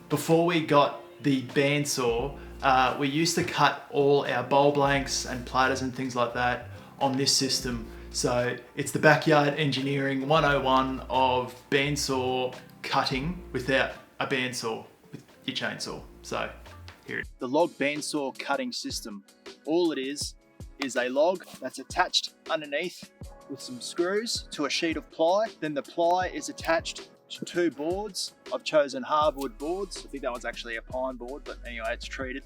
Before we got the bandsaw, we used to cut all our bowl blanks and platters and things like that on this system. So it's the backyard engineering 101 of bandsaw cutting without a bandsaw with your chainsaw. So here it is. The log bandsaw cutting system. All it is a log that's attached underneath with some screws to a sheet of ply. Then the ply is attached to 2 boards. I've chosen hardwood boards. I think that one's actually a pine board, but anyway, it's treated.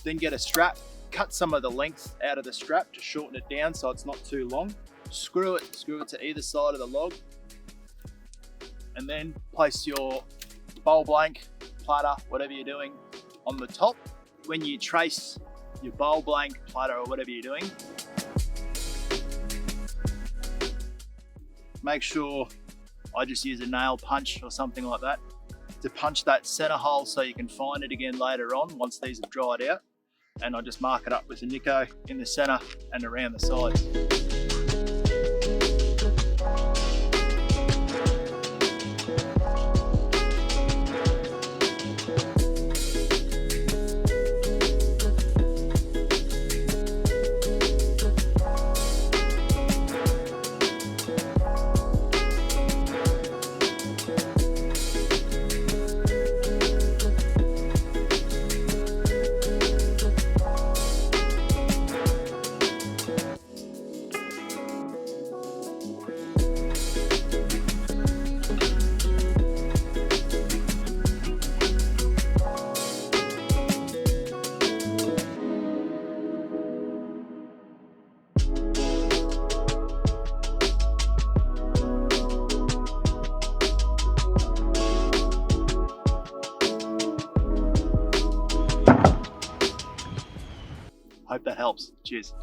Then get a strap, cut some of the length out of the strap to shorten it down so it's not too long. Screw it to either side of the log. And then place your bowl blank, platter, whatever you're doing, on the top. When you trace your bowl blank, platter, or whatever you're doing, make sure, I just use a nail punch or something like that to punch that center hole so you can find it again later on once these have dried out. And I just mark it up with a Nico in the center and around the sides. Hope that helps. Cheers.